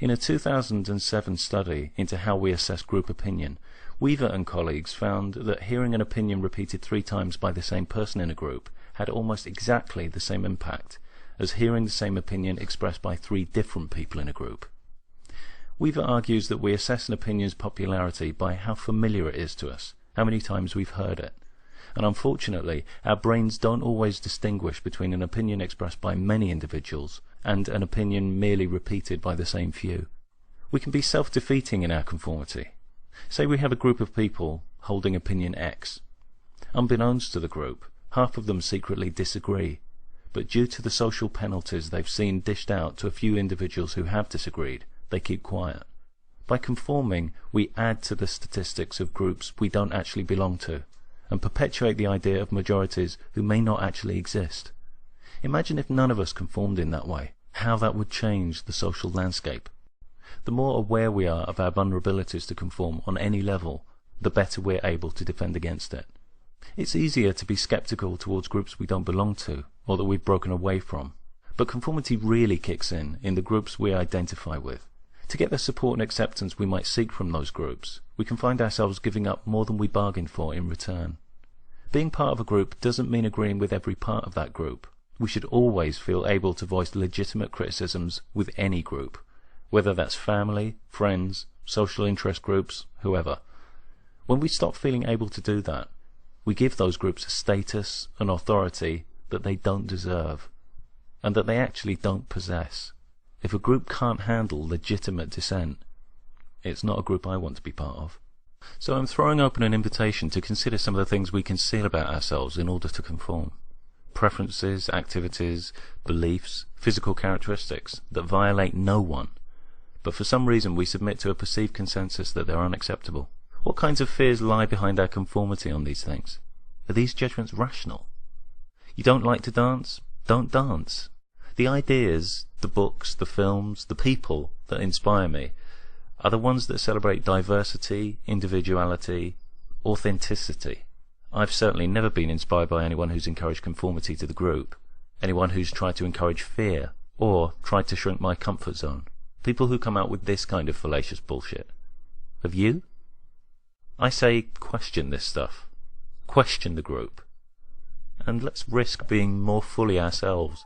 In a 2007 study into how we assess group opinion, Weaver and colleagues found that hearing an opinion repeated 3 times by the same person in a group had almost exactly the same impact as hearing the same opinion expressed by 3 different people in a group. Weaver argues that we assess an opinion's popularity by how familiar it is to us, how many times we've heard it. And unfortunately, our brains don't always distinguish between an opinion expressed by many individuals and an opinion merely repeated by the same few. We can be self-defeating in our conformity. Say we have a group of people holding opinion X. Unbeknownst to the group, half of them secretly disagree, but due to the social penalties they've seen dished out to a few individuals who have disagreed, they keep quiet. By conforming, we add to the statistics of groups we don't actually belong to, and perpetuate the idea of majorities who may not actually exist. Imagine if none of us conformed in that way, how that would change the social landscape. The more aware we are of our vulnerabilities to conform on any level, the better we're able to defend against it. It's easier to be skeptical towards groups we don't belong to, or that we've broken away from. But conformity really kicks in the groups we identify with. To get the support and acceptance we might seek from those groups, we can find ourselves giving up more than we bargained for in return. Being part of a group doesn't mean agreeing with every part of that group. We should always feel able to voice legitimate criticisms with any group, whether that's family, friends, social interest groups, whoever. When we stop feeling able to do that, we give those groups a status and authority that they don't deserve, and that they actually don't possess. If a group can't handle legitimate dissent, it's not a group I want to be part of. So I'm throwing open an invitation to consider some of the things we conceal about ourselves in order to conform. Preferences, activities, beliefs, physical characteristics that violate no one, but for some reason we submit to a perceived consensus that they're unacceptable. What kinds of fears lie behind our conformity on these things? Are these judgments rational? You don't like to dance? Don't dance. The ideas, the books, the films, the people that inspire me are the ones that celebrate diversity, individuality, authenticity. I've certainly never been inspired by anyone who's encouraged conformity to the group, anyone who's tried to encourage fear, or tried to shrink my comfort zone. People who come out with this kind of fallacious bullshit. Have you? I say question this stuff. Question the group. And let's risk being more fully ourselves.